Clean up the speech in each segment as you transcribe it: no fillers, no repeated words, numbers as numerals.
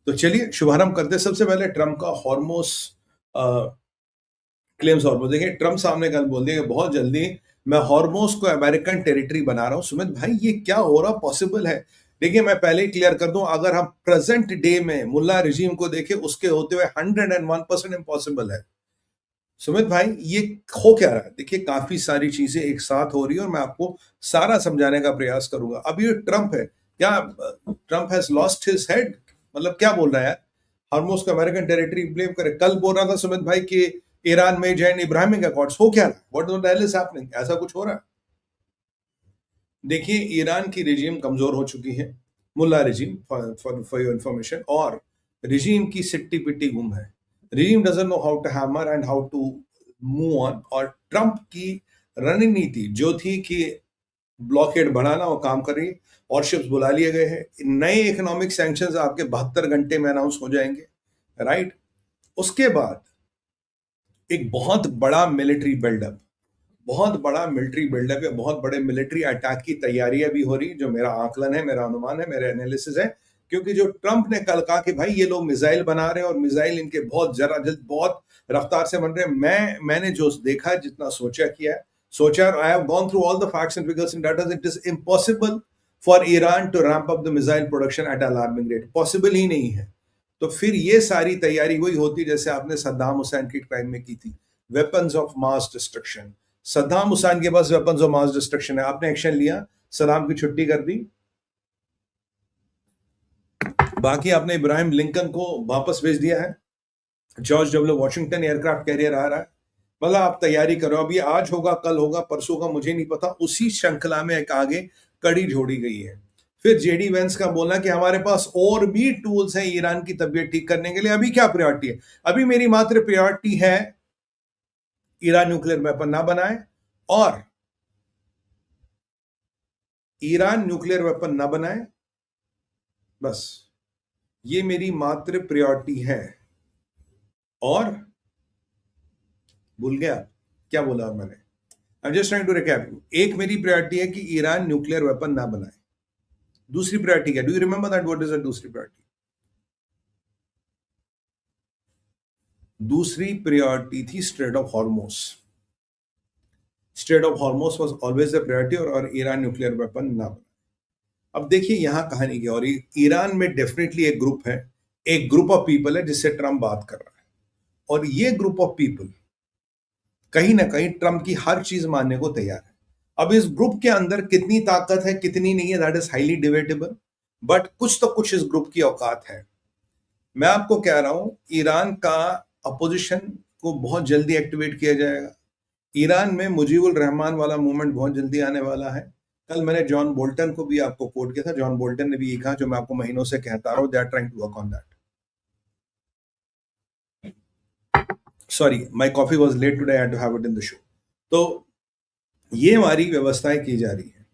तो चलिए शुभारंभ करते हैं। सबसे पहले ट्रम्प का हॉर्मोस क्लेम्स। हॉर्मोस देखिए, ट्रम्प सामने कल बोल दिया कि बहुत जल्दी मैं हॉर्मोस को अमेरिकन टेरिटरी बना रहा हूं। सुमित भाई, ये क्या हो रहा पॉसिबल है? देखिए, मैं पहले ही क्लियर कर दूं, अगर हम प्रेजेंट डे में मुल्ला रिजीम को देखें, उसके होते हुए 101% इम्पॉसिबल है। सुमित भाई, ये हो क्या रहा है? देखिए, काफी सारी चीजें एक साथ हो रही है और मैं आपको सारा समझाने का प्रयास करूंगा। अब ये ट्रम्प है, क्या Trump has lost his head? मतलब क्या बोल रहा है यार? हॉर्मोस को अमेरिकन टेरिटरी ब्लेम करे। कल बोल रहा था सुमित भाई कि ईरान में जैन इब्राहिमिक अकॉर्ड्स। हो क्या रहा है? What the hell is happening? ऐसा कुछ हो रहा है? देखिए, ईरान की रिजीम कमजोर हो चुकी है, मुल्ला रिजीम, फॉर योर इंफॉर्मेशन, और रिजीम की सिट्टी पिट्टी गुम है। Regime doesn't know how to hammer and how to move on. और ट्रंप की रणनीति जो थी कि ब्लॉकेड बढ़ाना, वो काम कर रही है। और शिप्स बुला लिए गए हैं। नए इकोनॉमिक सैंक्शंस आपके 72 घंटे में अनाउंस हो जाएंगे, राइट? उसके बाद एक बहुत बड़ा मिलिट्री बिल्डअप, बहुत बड़ा मिलिट्री बिल्डअप है, बहुत बड़े मिलिट्री अटैक की तैयारियां भी हो रही, जो मेरा आकलन है, मेरा अनुमान है, मेरे एनालिसिस है। क्योंकि जो ट्रंप ने कल कहा कि भाई ये लोग मिसाइल बना रहे हैं और मिसाइल इनके बहुत जरा जल्द बहुत रफ्तार से बन रहे हैं, मैंने जो देखा है, जितना सोचा किया है, सोचा, I have gone through all the facts and figures and data, it is impossible for Iran to ramp up the missile production at alarming rate. Possible ही नहीं है। तो फिर ये सारी तैयारी वही होती जैसे आपने सद्दाम हुसैन की टाइम में की थी, weapons of mass destruction. Saddam Hussain के पास वेपन्स ऑफ मास डिस्ट्रक्शन है, आपने एक्शन लिया, सलाम की छुट्टी कर दी। बाकी आपने इब्राहिम लिंकन को वापस भेज दिया है। George W Washington aircraft carrier आ रहा है। मतलब आप तैयारी करो, अब ये आज होगा, कल होगा, परसों का मुझे नहीं पता। उसी श्रृंखला में एक आगे कड़ी जोड़ी गई है। फिर जेडी वेंस का बोलना कि हमारे पास और भी टूल्स हैं ईरान की तबीयत ठीक करने के लिए। अभी क्या प्रायोरिटी है? अभी मेरी मात्र प्रायोरिटी है ईरान न्यूक्लियर वेपन ना बनाए, और ईरान न्यूक्लियर वेपन ना बनाए, बस ये मेरी मात्र प्रायोरिटी है। और भूल गया क्या बोला मैंने? I am just trying to recap. एक मेरी प्रायोरिटी है कि ईरान न्यूक्लियर वेपन ना बनाए। दूसरी प्रायोरिटी क्या? Do you remember that? What is the दूसरी प्रायोरिटी? दूसरी प्रायोरिटी थी strait of Hormuz. Strait of Hormuz was always the priority, और ईरान न्यूक्लियर वेपन ना बनाए। अब देखिए यहां कहानी क्या हो रही। ईरान में डेफिनेटली एक ग्रुप है, एक ग्रुप ऑफ पीपल है जिससे ट्रंप बात कर रहा है, और ये ग्रुप ऑफ पीपल कहीं ना कहीं ट्रंप की हर चीज मानने को तैयार है। अब इस ग्रुप के अंदर कितनी ताकत है, कितनी नहीं है, that is highly debatable, but कुछ तो कुछ इस ग्रुप की औकात है। मैं आपको कह रहा हूं, ईरान का अपोजिशन को बहुत जल्दी एक्टिवेट किया जाएगा। ईरान में मुजीबुर रहमान वाला मूवमेंट बहुत जल्दी आने वाला है। कल मैंने जॉन बोल्टन को भी आपको कोट किया था। जॉन बोल्टन ने भी ये कहा जो मैं आपको महीनों से कहता रहा हूं, they are trying to work on that. Sorry, my coffee was late today, I had to have it in the show. तो ये हमारी व्यवस्थाएं की जा रही है।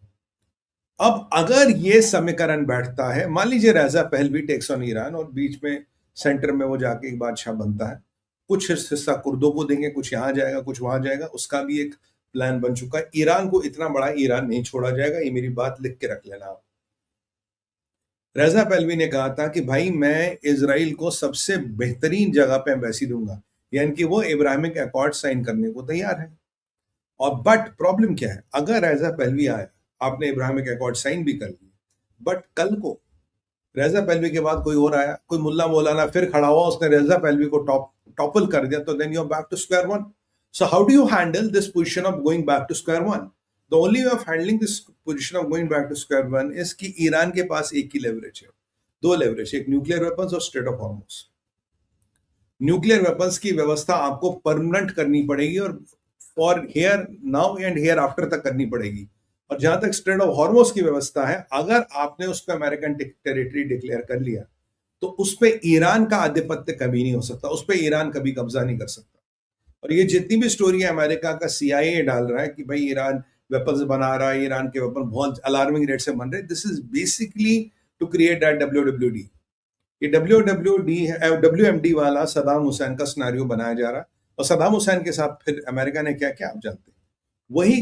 अब अगर ये समीकरण बैठता है, मान लीजिए Reza Pahlavi takes on Iran, और बीच में सेंटर में वो जाके एक बादशाह बनता है, कुछ हिस्सा कुर्दों को देंगे, कुछ यहां जाएगा, कुछ वहां जाएगा, उसका भी एक प्लान बन चुका है। ईरान को इतना बड़ा ईरान नहीं छोड़ा जाएगा, ये मेरी बात लिख के रख लेना आप। रजा पहलवी ने कहा था कि भाई मैं इजराइल को सबसे बेहतरीन जगह पे एम्बेसी दूंगा, यानी कि वो इब्राहिमिक अकॉर्ड साइन करने को तैयार है। और बट प्रॉब्लम क्या है, अगर रजा पहलवी आया, आपने इब्राहिमिक अकॉर्ड साइन भी कर लिया, बट कल को रजा पहलवी के बाद कोई और आया, कोई मुल्ला मौलाना फिर खड़ा हुआ, उसने रजा पहलवी को टॉपल कर दिया, तो then you are back to square one. So how do you handle this position of going back to square one? The only way of handling this position of going back to square one is कि Iran के पास एक ही leverage है, दो leverage, एक nuclear weapons और strait of Hormuz. Nuclear weapons की व्यवस्था आपको परमानेंट करनी पड़ेगी, और for here now and hair after तक करनी पड़ेगी। और जहां तक स्ट्रेट ऑफ हॉर्मोस की व्यवस्था है, अगर आपने उसको अमेरिकन टेरिटरी डिक्लेयर कर लिया, तो उस पर ईरान का आधिपत्य कभी नहीं हो सकता, उस पर ईरान कभी कब्जा नहीं कर सकता। और ये जितनी भी स्टोरी है अमेरिका का CIA डाल रहा है कि भाई ईरान वेपन्स बना रहा है, ईरान के वेपन बहुत अलार्मिंग रेट से बन रहे, this is basically to create that WWD। ये WMD वाला सदाम हुसैन का सिनेरियो बनाया जा रहा है, और सदाम हुसैन के साथ फिर अमेरिका ने क्या किया आप जानते हैं। वही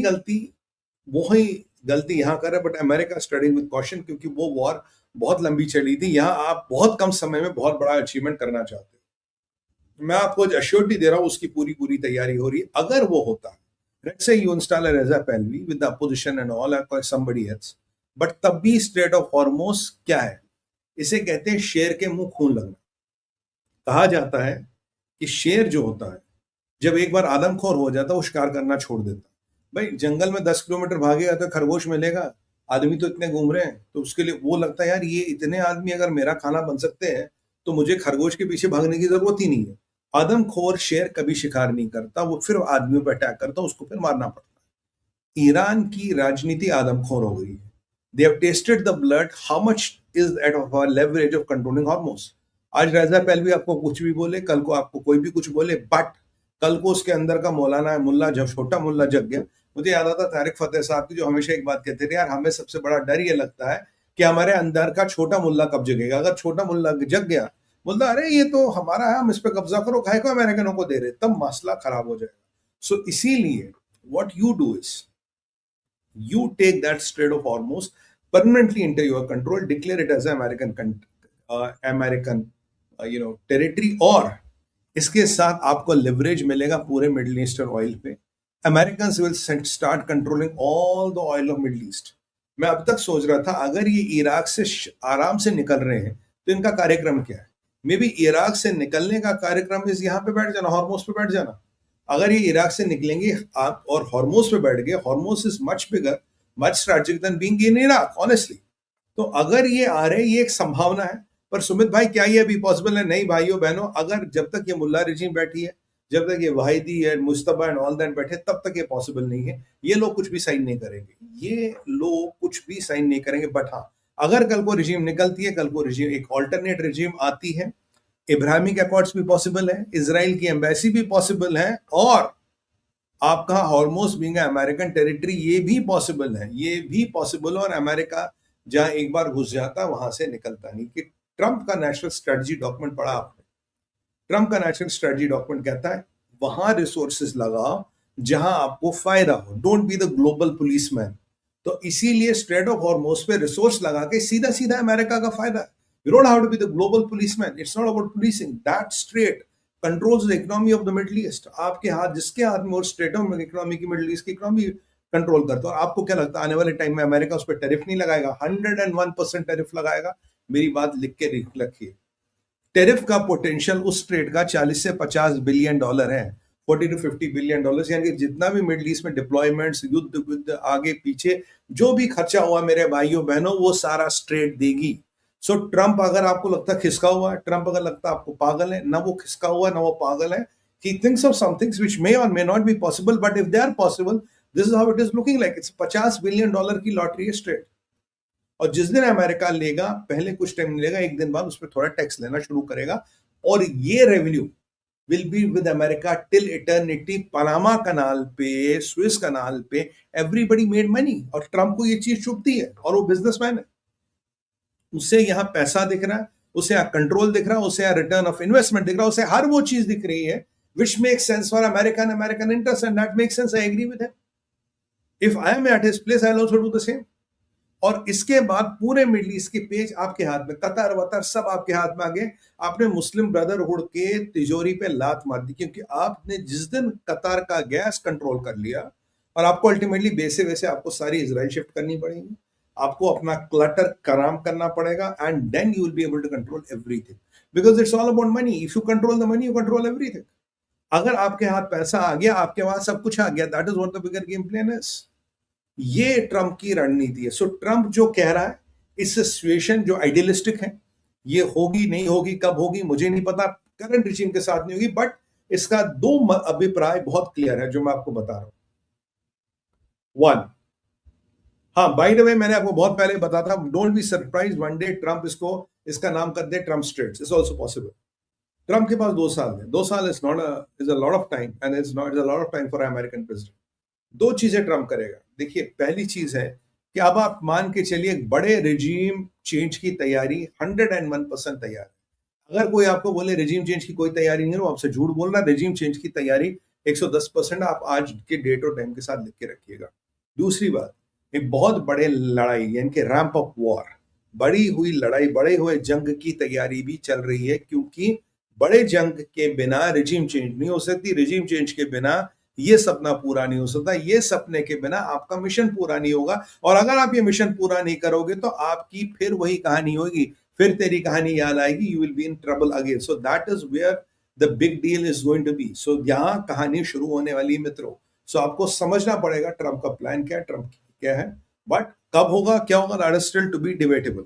गलती यहां कर रहा है, but America studying with caution, क्योंकि वो वॉर बहुत लंबी चली थी, यहाँ आप बहुत कम समय में बहुत बड़ा अचीवमेंट करना चाहते हो। मैं आपको एश्योरिटी दे रहा हूँ, उसकी पूरी पूरी तैयारी हो रही है। अगर वो होता है, let's say you install a Reza Pahlavi with the opposition and all or somebody else, but तब भी स्ट्रेट ऑफ हॉर्मोस क्या है? इसे कहते हैं शेर के मुंह खून लगना। कहा जाता है कि शेर जो होता है, जब एक बार आदमखोर हो जाता है, वो शिकार करना छोड़ देता है। भाई जंगल में 10 किलोमीटर भागेगा तो खरगोश मिलेगा, आदमी तो इतने घूम रहे हैं, तो उसके लिए वो लगता है यार ये इतने आदमी अगर मेरा खाना बन सकते हैं तो मुझे खरगोश के पीछे भागने की जरूरत ही नहीं है। आदमखोर शेर कभी शिकार नहीं करता, वो फिर आदमियों पर अटैक करता, उसको फिर मारना पड़ता है। ईरान की राजनीति आदमखोर हो गई है। They have tested the blood, how much is it of leverage of controlling Hormuz. आज रजा पहलवी आपको कुछ भी बोले, कल को आपको कोई भी कुछ बोले, बट कल को उसके अंदर का मौलाना मुल्ला जब छोटा मुल्ला जग गया। मुझे याद आता तारिक फतेह साहब की, जो हमेशा एक बात कहते थे, यार हमें सबसे बड़ा डर ये लगता है कि हमारे अंदर का छोटा मुल्ला कब जगेगा। अगर छोटा मुल्ला जग गया, बोलता अरे ये तो हमारा है, हम इस पर कब्जा करो, काहे को अमेरिकनों को दे रहे, तब मसला खराब हो जाएगा। सो इसीलिए what you do is you take that Strait of Hormuz permanently into your control, declare it as an American territory, और इसके साथ आपको लेवरेज मिलेगा पूरे मिडिल ईस्टर्न ऑयल पे। American will start controlling all the oil of middle east. मैं अब तक सोच रहा था अगर ये इराक से आराम से निकल रहे हैं तो इनका कार्यक्रम क्या है। मे बी इराक से निकलने का कार्यक्रम इस यहाँ पे बैठ जाना, हॉर्मोस पे बैठ जाना। अगर ये इराक से निकलेंगे आप और हॉर्मोस पे बैठ गए, Hormuz is much bigger, much strategic than being in Iraq honestly. तो अगर ये आ रहे, ये एक संभावना है। पर सुमित भाई क्या ये अभी पॉसिबल है? नहीं भाइयों बहनों, अगर जब तक ये मुल्ला रिजीम बैठी है, जब तक ये वाहिदी है, मुस्तफा एंड ऑल दैट बैठे, तब तक ये पॉसिबल नहीं है। ये लोग कुछ भी साइन नहीं करेंगे, ये लोग कुछ भी साइन नहीं करेंगे। बट हाँ, अगर कल को रिजीम निकलती है, कल को रिजीम एक ऑल्टरनेट रिजीम आती है, इब्राहिमिक अकॉर्ड्स भी पॉसिबल है, इजराइल की एम्बेसी भी पॉसिबल है, और आपका हॉर्मोस बीइंग अमेरिकन टेरिटरी ये भी पॉसिबल है, ये भी पॉसिबल है। और अमेरिका जहां एक बार घुस जाता वहां से निकलता नहीं। कि ट्रंप का नेशनल स्ट्रेटजी डॉक्यूमेंट पढ़ा आपने? ट्रंप का नेशनल स्ट्रेटजी डॉक्यूमेंट कहता है वहां रिसोर्सेज लगाओ जहां आपको फायदा हो, don't be the global policeman. तो इसीलिए स्ट्रेट ऑफ हॉर्मोस पे रिसोर्स लगा के सीधा सीधा अमेरिका का फायदा है। You don't have to be the global policeman. It's not about policing. That strait controls the economy of the Middle East. आपके हाथ, जिसके हाथ में, और स्ट्रेट ऑफ इकोनॉमी की, मिडिल ईस्ट की इकोनॉमी कंट्रोल करता है। और आपको क्या लगता है आने वाले टाइम में अमेरिका उस पर टैरिफ नहीं लगाएगा? 101% टैरिफ लगाएगा। मेरी बात लिख के रखिए, टैरिफ का पोटेंशियल उस स्ट्रेट का 40 से 50 बिलियन डॉलर है, 40 to 50 बिलियन डॉलर। यानी कि जितना भी मिडिल ईस्ट में डिप्लॉयमेंट्स, युद्ध आगे पीछे जो भी खर्चा हुआ मेरे भाइयों बहनों, वो सारा स्ट्रेट देगी। सो ट्रंप अगर आपको लगता है खिसका हुआ है, ट्रंप अगर लगता है आपको पागल है, ना वो खिसका हुआ है ना वो पागल है। He thinks of some things which may or may not be possible, but if they are possible, this is how it is looking like. It's $50 billion की लॉटरी है स्ट्रेट। और जिस दिन अमेरिका लेगा, पहले कुछ टाइम लेगा, एक दिन बाद उस पर थोड़ा टैक्स लेना शुरू करेगा, और ये revenue will be with America till eternity. Panama canal पे, स्विस कनाल पे एवरीबडी मेड मनी, और ट्रंप को ये चीज चुभती है, और वो बिजनेसमैन है। उसे यहाँ पैसा दिख रहा है, उसे यहाँ कंट्रोल दिख रहा है, उसे यहाँ रिटर्न ऑफ इन्वेस्टमेंट दिख रहा है, उसे हर वो चीज दिख रही है which makes sense for American interest, and that makes sense. I agree with him. If I am at his place, I'll also do the same. और इसके बाद पूरे मिडिल ईस्ट के पेज आपके हाथ में, कतर वतर सब आपके हाथ में आ गए। आपने मुस्लिम ब्रदरहुड के तिजोरी पे लात मार दी, क्योंकि आपने जिस दिन कतर का गैस कंट्रोल कर लिया, और आपको अल्टीमेटली वैसे वैसे आपको सारी इजराइल शिफ्ट करनी पड़ेगी, आपको अपना क्लटर कराम करना पड़ेगा, and then you will be able to control everything, because it's all about money. If you control the money, you control everything. अगर आपके हाथ पैसा आ गया, आपके पास सब कुछ आ गया, that is what the bigger game plan is. ये ट्रंप की रणनीति है। सो ट्रंप जो कह रहा है, इस सिचुएशन जो आइडियलिस्टिक है, ये होगी नहीं होगी, कब होगी मुझे नहीं पता, करंट रिजीम के साथ नहीं होगी, बट इसका दो अभिप्राय बहुत क्लियर है जो मैं आपको बता रहा हूं। वन, हाँ बाय द वे, मैंने आपको बहुत पहले बताया था, don't be surprise one day Trump इसका नाम कर दे Trump straits. It's also possible. Trump के पास 2 साल है। 2 साल is a lot of time, and is a lot of time for American president. दो चीजें ट्रंप करेगा। देखिए, पहली चीज है कि अब आप मान के चलिए एक बड़े रिजीम चेंज की तैयारी 101% तैयार है। अगर कोई आपको बोले रिजीम चेंज की कोई तैयारी नहीं है, वो आपसे झूठ बोल रहा है। रिजीम चेंज की तैयारी 110% आप आज के डेट और टाइम के साथ लिख के रखिएगा। दूसरी बात, एक बहुत बड़े लड़ाई यानी कि रैंप अप वॉर, बड़ी हुई लड़ाई, बड़े हुए जंग की तैयारी भी चल रही है, क्योंकि बड़े जंग के बिना रिजीम चेंज नहीं हो सकती, रिजीम चेंज के बिना ये सपना पूरा नहीं हो सकता, ये सपने के बिना आपका मिशन पूरा नहीं होगा। और अगर आप ये मिशन पूरा नहीं करोगे तो आपकी फिर वही कहानी होगी, फिर तेरी कहानी याद आएगी, you will be in trouble again. So that is where the big deal is going to be. So यहाँ कहानी शुरू होने वाली है मित्रों। सो आपको समझना पड़ेगा ट्रम्प का प्लान क्या है, ट्रम्प क्या है, बट कब होगा क्या होगा that is still to be debatable.